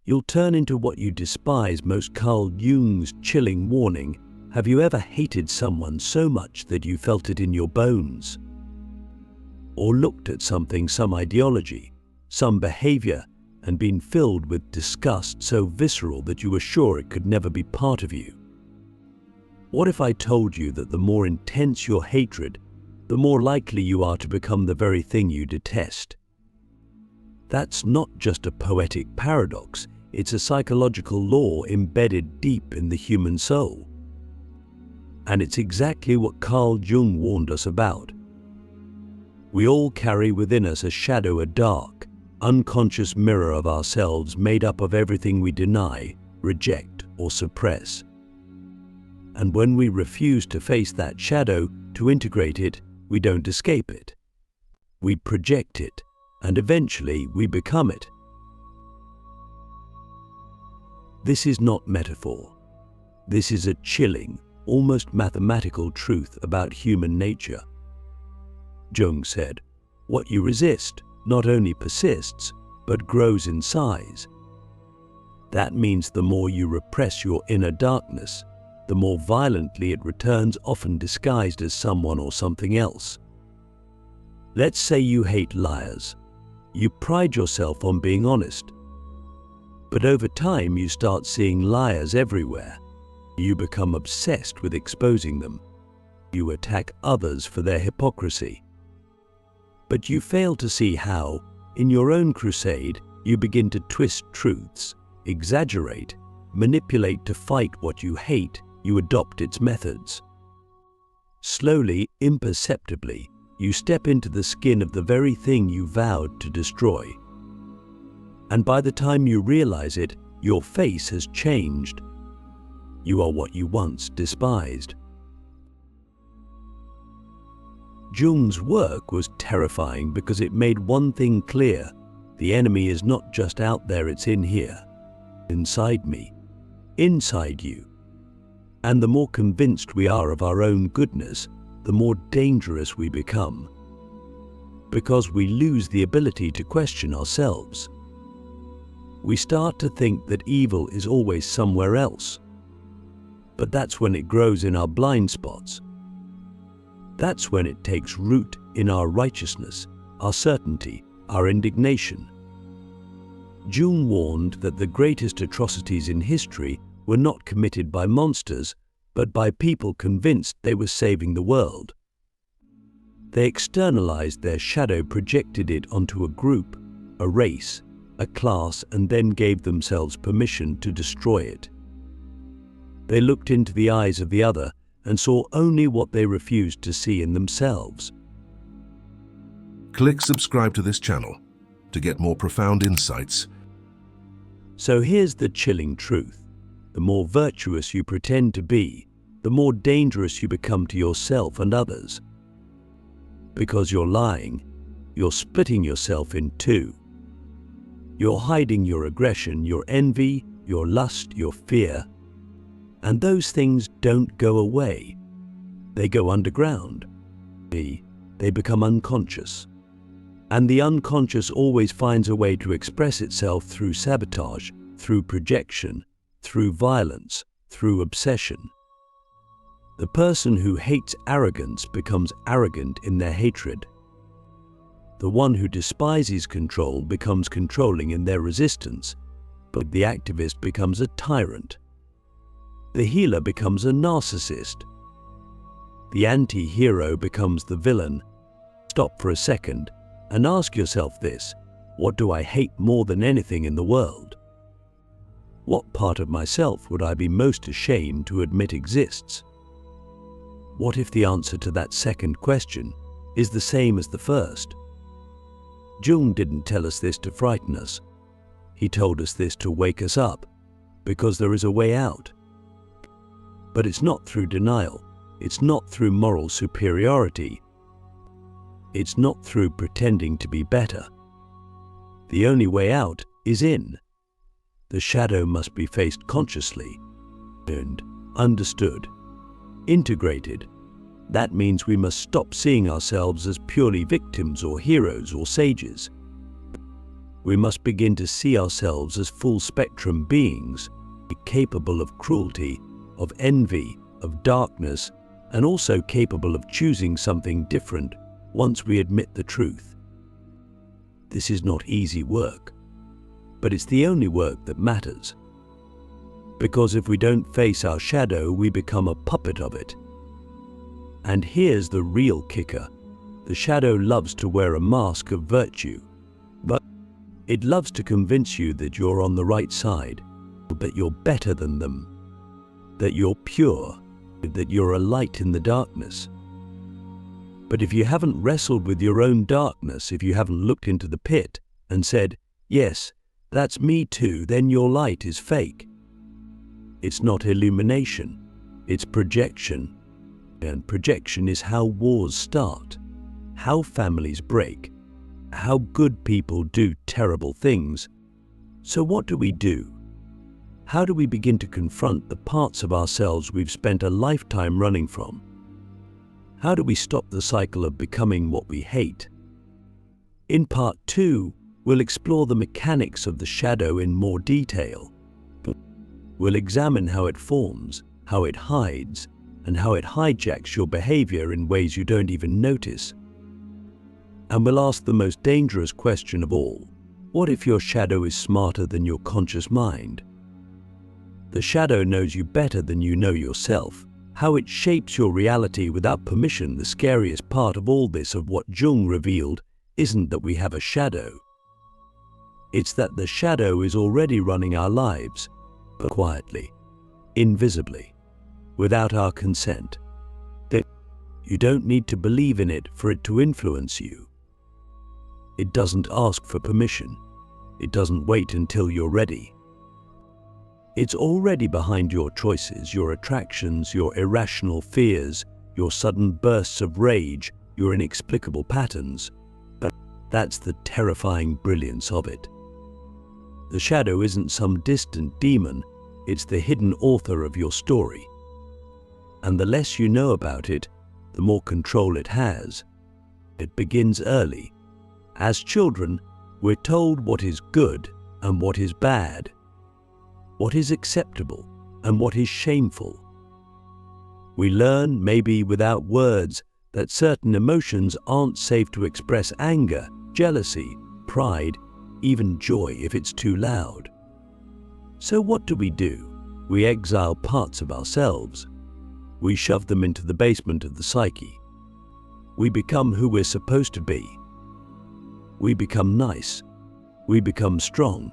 you'll turn into what you despise. Most Carl Jung's chilling warning. Have you ever hated someone so much that you felt it in your bones? Or looked at something, some ideology, some behavior, and been filled with disgust so visceral that you were sure it could never be part of you? What if I told you that the more intense your hatred, the more likely you are to become the very thing you detest? That's not just a poetic paradox, it's a psychological law embedded deep in the human soul. And it's exactly what Carl Jung warned us about. We all carry within us a shadow, a dark, unconscious mirror of ourselves made up of everything we deny, reject, or suppress. And when we refuse to face that shadow, to integrate it, we don't escape it. We project it, and eventually we become it. This is not metaphor. This is a chilling, almost mathematical truth about human nature. Jung said, "What you resist not only persists, but grows in size." That means the more you repress your inner darkness, the more violently it returns, often disguised as someone or something else. Let's say you hate liars. You pride yourself on being honest. But over time you start seeing liars everywhere. You become obsessed with exposing them. You attack others for their hypocrisy. But you fail to see how, in your own crusade, you begin to twist truths, exaggerate, manipulate to fight what you hate. You adopt its methods. Slowly, imperceptibly, you step into the skin of the very thing you vowed to destroy. And by the time you realize it, your face has changed. You are what you once despised. Jung's work was terrifying because it made one thing clear: the enemy is not just out there, it's in here, inside me, inside you. And the more convinced we are of our own goodness, the more dangerous we become. Because we lose the ability to question ourselves. We start to think that evil is always somewhere else. But that's when it grows in our blind spots. That's when it takes root in our righteousness, our certainty, our indignation. Jung warned that the greatest atrocities in history were not committed by monsters, but by people convinced they were saving the world. They externalized their shadow, projected it onto a group, a race, a class, and then gave themselves permission to destroy it. They looked into the eyes of the other and saw only what they refused to see in themselves. Click subscribe to this channel to get more profound insights. So here's the chilling truth. The more virtuous you pretend to be, the more dangerous you become to yourself and others. Because you're lying, you're splitting yourself in two. You're hiding your aggression, your envy, your lust, your fear. And those things don't go away. They go underground. They become unconscious. And the unconscious always finds a way to express itself through sabotage, through projection, through violence, through obsession. The person who hates arrogance becomes arrogant in their hatred. The one who despises control becomes controlling in their resistance, but the activist becomes a tyrant. The healer becomes a narcissist. The anti-hero becomes the villain. Stop for a second and ask yourself this: what do I hate more than anything in the world? What part of myself would I be most ashamed to admit exists? What if the answer to that second question is the same as the first? Jung didn't tell us this to frighten us. He told us this to wake us up, because there is a way out. But it's not through denial. It's not through moral superiority. It's not through pretending to be better. The only way out is in. The shadow must be faced consciously, and understood, integrated. That means we must stop seeing ourselves as purely victims or heroes or sages. We must begin to see ourselves as full-spectrum beings, capable of cruelty, of envy, of darkness, and also capable of choosing something different once we admit the truth. This is not easy work, but it's the only work that matters. Because if we don't face our shadow, we become a puppet of it. And here's the real kicker. The shadow loves to wear a mask of virtue, but it loves to convince you that you're on the right side, that you're better than them, that you're pure, that you're a light in the darkness. But if you haven't wrestled with your own darkness, if you haven't looked into the pit and said, yes, that's me too, then your light is fake. It's not illumination, it's projection. And projection is how wars start, how families break, how good people do terrible things. So what do we do? How do we begin to confront the parts of ourselves we've spent a lifetime running from? How do we stop the cycle of becoming what we hate? In part 2, we'll explore the mechanics of the shadow in more detail. We'll examine how it forms, how it hides, and how it hijacks your behavior in ways you don't even notice. And we'll ask the most dangerous question of all. What if your shadow is smarter than your conscious mind? The shadow knows you better than you know yourself. How it shapes your reality without permission. The scariest part of all this, of what Jung revealed, isn't that we have a shadow. It's that the shadow is already running our lives, but quietly, invisibly, without our consent. That you don't need to believe in it for it to influence you. It doesn't ask for permission. It doesn't wait until you're ready. It's already behind your choices, your attractions, your irrational fears, your sudden bursts of rage, your inexplicable patterns. But that's the terrifying brilliance of it. The shadow isn't some distant demon, it's the hidden author of your story. And the less you know about it, the more control it has. It begins early. As children, we're told what is good and what is bad, what is acceptable and what is shameful. We learn, maybe without words, that certain emotions aren't safe to express: anger, jealousy, pride, even joy if it's too loud. So what do? We exile parts of ourselves. We shove them into the basement of the psyche. We become who we're supposed to be. We become nice. We become strong.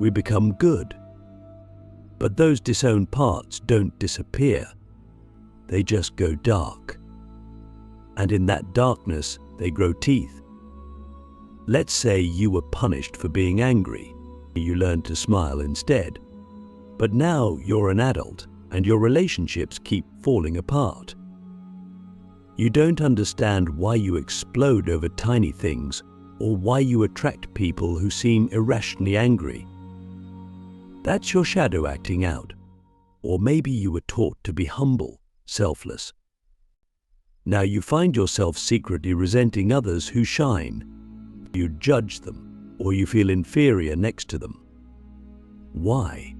We become good. But those disowned parts don't disappear. They just go dark. And in that darkness, they grow teeth. Let's say you were punished for being angry. You learned to smile instead. But now you're an adult and your relationships keep falling apart. You don't understand why you explode over tiny things or why you attract people who seem irrationally angry. That's your shadow acting out. Or maybe you were taught to be humble, selfless. Now you find yourself secretly resenting others who shine. You judge them, or you feel inferior next to them. Why?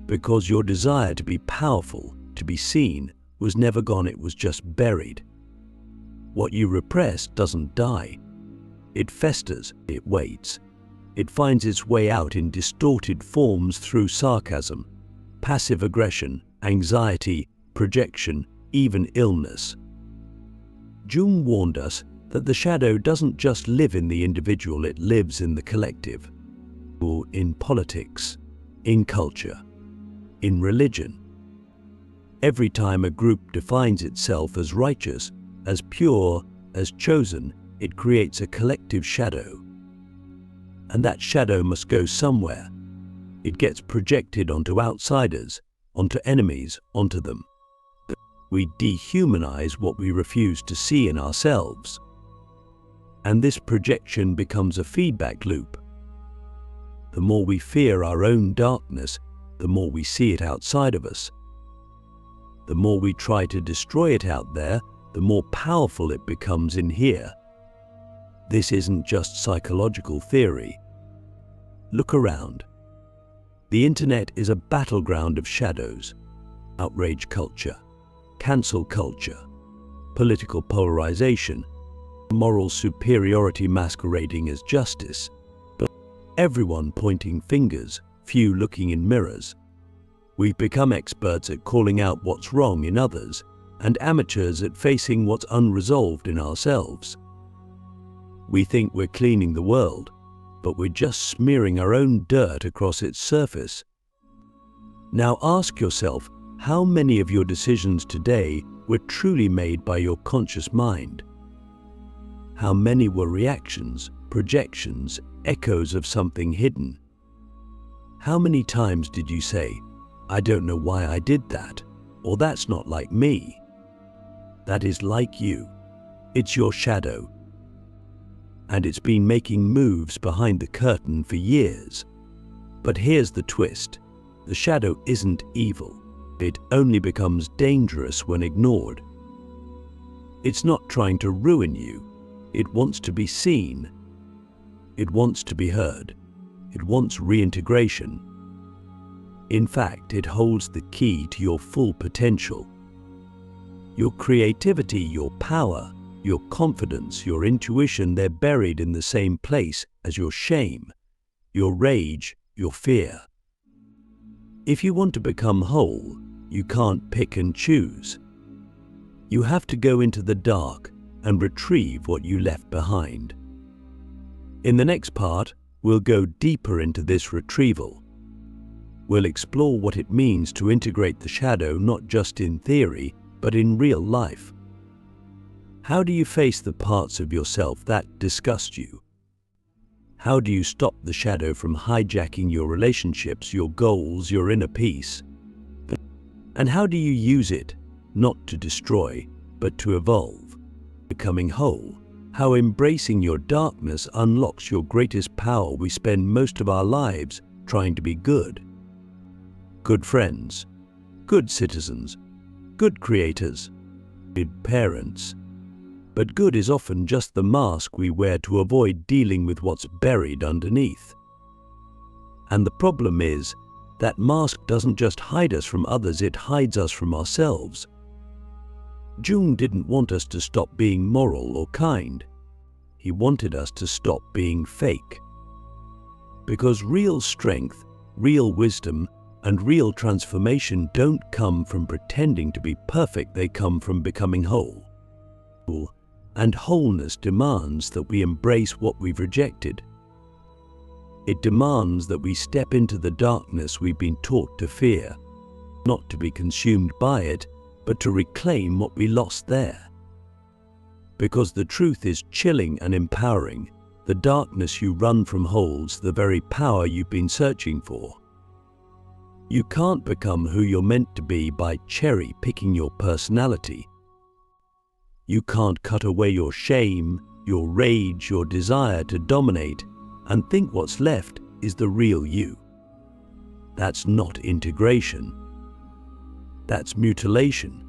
Because your desire to be powerful, to be seen, was never gone, it was just buried. What you repress doesn't die. It festers, it waits. It finds its way out in distorted forms through sarcasm, passive aggression, anxiety, projection, even illness. Jung warned us that the shadow doesn't just live in the individual, it lives in the collective. Or in politics, in culture, in religion. Every time a group defines itself as righteous, as pure, as chosen, it creates a collective shadow. And that shadow must go somewhere. It gets projected onto outsiders, onto enemies, onto them. We dehumanize what we refuse to see in ourselves. And this projection becomes a feedback loop. The more we fear our own darkness, the more we see it outside of us. The more we try to destroy it out there, the more powerful it becomes in here. This isn't just psychological theory. Look around. The internet is a battleground of shadows. Outrage culture, cancel culture, political polarization, moral superiority masquerading as justice, but everyone pointing fingers, few looking in mirrors. We've become experts at calling out what's wrong in others and amateurs at facing what's unresolved in ourselves. We think we're cleaning the world, but we're just smearing our own dirt across its surface. Now ask yourself, how many of your decisions today were truly made by your conscious mind? How many were reactions, projections, echoes of something hidden? How many times did you say, "I don't know why I did that," or "That's not like me"? That is like you. It's your shadow. And it's been making moves behind the curtain for years. But here's the twist. The shadow isn't evil. It only becomes dangerous when ignored. It's not trying to ruin you. It wants to be seen. It wants to be heard. It wants reintegration. In fact, it holds the key to your full potential. Your creativity, your power, your confidence, your intuition, they're buried in the same place as your shame, your rage, your fear. If you want to become whole, you can't pick and choose. You have to go into the dark and retrieve what you left behind. In the next part, we'll go deeper into this retrieval. We'll explore what it means to integrate the shadow not just in theory, but in real life. How do you face the parts of yourself that disgust you? How do you stop the shadow from hijacking your relationships, your goals, your inner peace? And how do you use it, not to destroy, but to evolve? Becoming whole, how embracing your darkness unlocks your greatest power. We spend most of our lives trying to be good. Good friends, good citizens, good creators, good parents. But good is often just the mask we wear to avoid dealing with what's buried underneath. And the problem is, that mask doesn't just hide us from others, it hides us from ourselves. Jung didn't want us to stop being moral or kind. He wanted us to stop being fake. Because real strength, real wisdom, and real transformation don't come from pretending to be perfect, they come from becoming whole. And wholeness demands that we embrace what we've rejected. It demands that we step into the darkness we've been taught to fear, not to be consumed by it, but to reclaim what we lost there. Because the truth is chilling and empowering. The darkness you run from holds the very power you've been searching for. You can't become who you're meant to be by cherry-picking your personality. You can't cut away your shame, your rage, your desire to dominate, and think what's left is the real you. That's not integration. That's mutilation.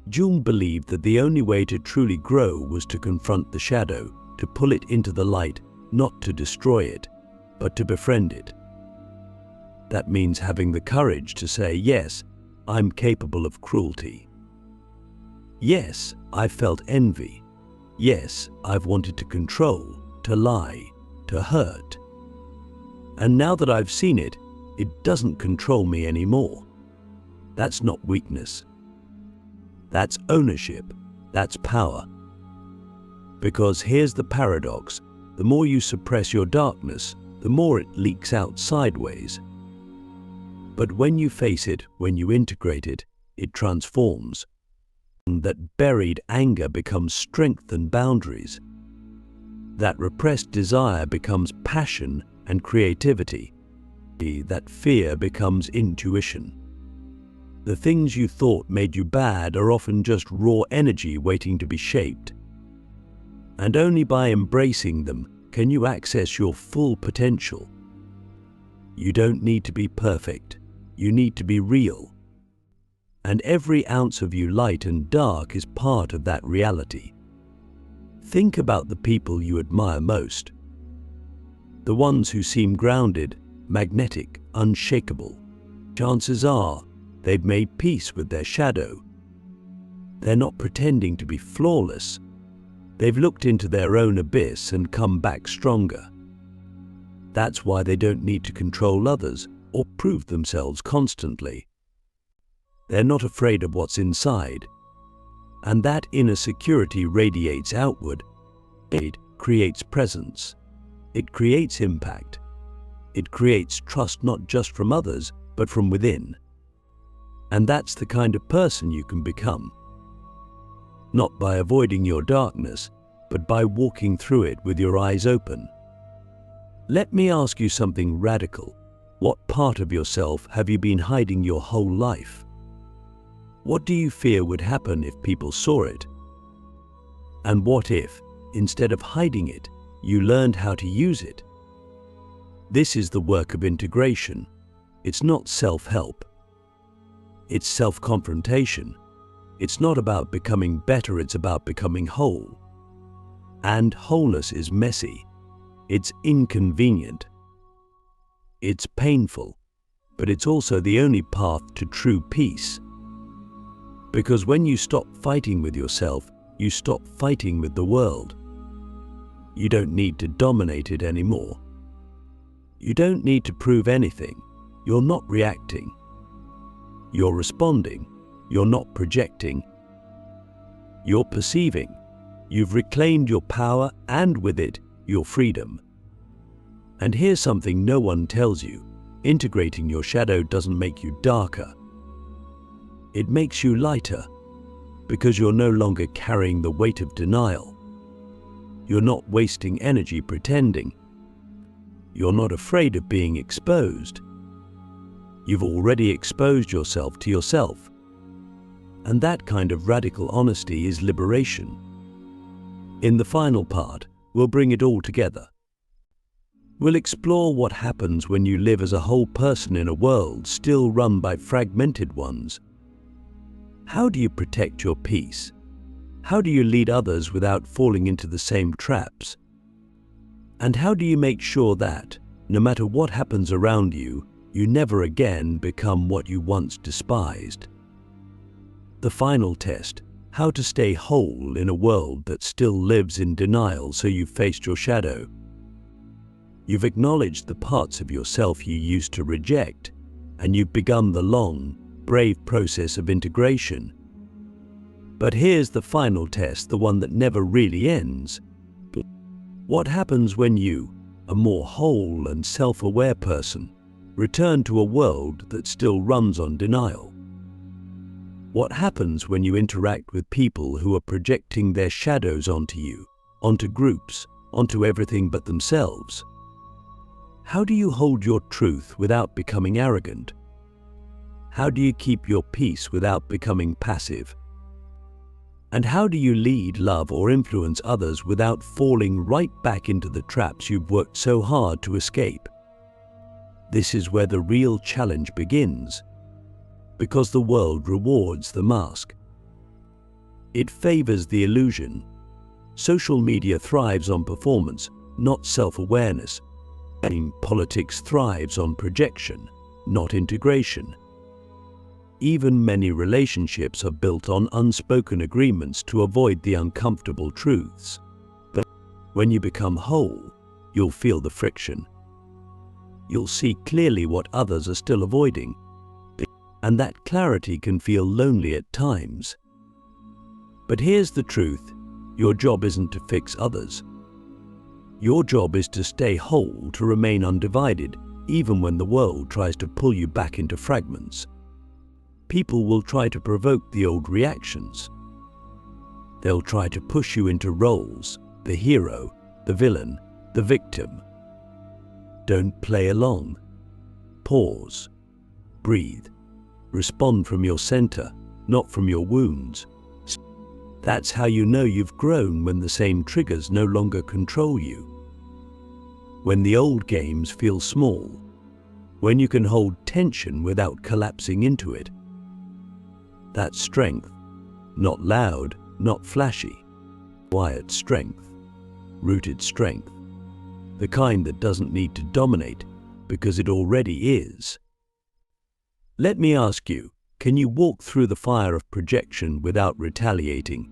Jung believed that the only way to truly grow was to confront the shadow, to pull it into the light, not to destroy it, but to befriend it. That means having the courage to say, yes, I'm capable of cruelty. Yes, I've felt envy. Yes, I've wanted to control, to lie, to hurt. And now that I've seen it, it doesn't control me anymore. That's not weakness. That's ownership. That's power. Because here's the paradox. The more you suppress your darkness, the more it leaks out sideways. But when you face it, when you integrate it, it transforms. That buried anger becomes strength and boundaries. That repressed desire becomes passion and creativity. That fear becomes intuition. The things you thought made you bad are often just raw energy waiting to be shaped. And only by embracing them can you access your full potential. You don't need to be perfect. You need to be real. And every ounce of you, light and dark, is part of that reality. Think about the people you admire most. the ones who seem grounded, magnetic, unshakable. Chances are they've made peace with their shadow. They're not pretending to be flawless. They've looked into their own abyss and come back stronger. That's why they don't need to control others or prove themselves constantly. They're not afraid of what's inside, and that inner security radiates outward. It creates presence. It creates impact. It creates trust not just from others, but from within. And that's the kind of person you can become. Not by avoiding your darkness, but by walking through it with your eyes open. Let me ask you something radical. What part of yourself have you been hiding your whole life? What do you fear would happen if people saw it? And what if, instead of hiding it, you learned how to use it? This is the work of integration. It's not self-help. It's self-confrontation. It's not about becoming better, it's about becoming whole. And wholeness is messy. It's inconvenient. It's painful. But it's also the only path to true peace. Because when you stop fighting with yourself, you stop fighting with the world. You don't need to dominate it anymore. You don't need to prove anything. You're not reacting. You're responding. You're not projecting. You're perceiving. You've reclaimed your power and with it, your freedom. And here's something no one tells you. Integrating your shadow doesn't make you darker. It makes you lighter, because you're no longer carrying the weight of denial. You're not wasting energy pretending. You're not afraid of being exposed. You've already exposed yourself to yourself. And that kind of radical honesty is liberation. In the final part, we'll bring it all together. We'll explore what happens when you live as a whole person in a world still run by fragmented ones. How do you protect your peace? How do you lead others without falling into the same traps? And how do you make sure that, no matter what happens around you, you never again become what you once despised? The final test, how to stay whole in a world that still lives in denial. So you've faced your shadow. You've acknowledged the parts of yourself you used to reject, and you've begun the long, brave process of integration. But here's the final test, the one that never really ends. What happens when you, a more whole and self-aware person, return to a world that still runs on denial? What happens when you interact with people who are projecting their shadows onto you, onto groups, onto everything but themselves? How do you hold your truth without becoming arrogant? How do you keep your peace without becoming passive? And how do you lead, love, or influence others without falling right back into the traps you've worked so hard to escape? This is where the real challenge begins, because the world rewards the mask. It favors the illusion. Social media thrives on performance, not self-awareness. Politics thrives on projection, not integration. Even many relationships are built on unspoken agreements to avoid the uncomfortable truths. But when you become whole, you'll feel the friction. You'll see clearly what others are still avoiding. And that clarity can feel lonely at times. But here's the truth. Your job isn't to fix others. Your job is to stay whole, to remain undivided, even when the world tries to pull you back into fragments. People will try to provoke the old reactions. They'll try to push you into roles, the hero, the villain, the victim. Don't play along. Pause. Breathe. Respond from your center, not from your wounds. That's how you know you've grown, when the same triggers no longer control you. When the old games feel small. When you can hold tension without collapsing into it. That's strength. Not loud, not flashy. Quiet strength. Rooted strength. the kind that doesn't need to dominate because it already is. Let me ask you, can you walk through the fire of projection without retaliating?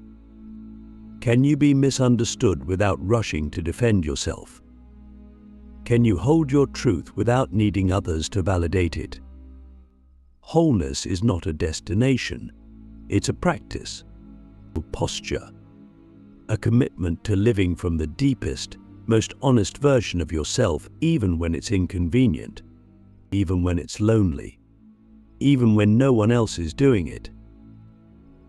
Can you be misunderstood without rushing to defend yourself? Can you hold your truth without needing others to validate it? Wholeness is not a destination, it's a practice, a posture, a commitment to living from the deepest, most honest version of yourself, even when it's inconvenient, even when it's lonely, even when no one else is doing it.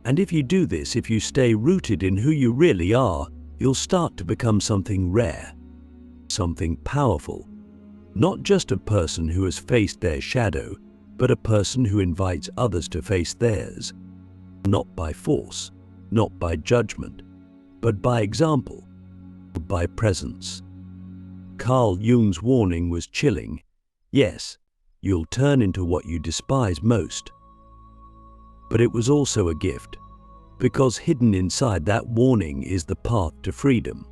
And if you do this, if you stay rooted in who you really are, you'll start to become something rare, something powerful, not just a person who has faced their shadow, but a person who invites others to face theirs, not by force, not by judgment, but by example, by presence. Carl Jung's warning was chilling. Yes, you'll turn into what you despise most. But it was also a gift, because hidden inside that warning is the path to freedom.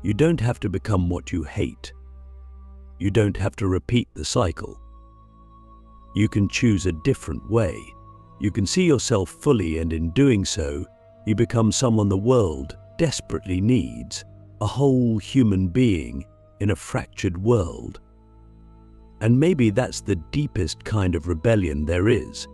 You don't have to become what you hate. You don't have to repeat the cycle. You can choose a different way. You can see yourself fully, and in doing so, you become someone the world desperately needs, a whole human being in a fractured world. And maybe that's the deepest kind of rebellion there is,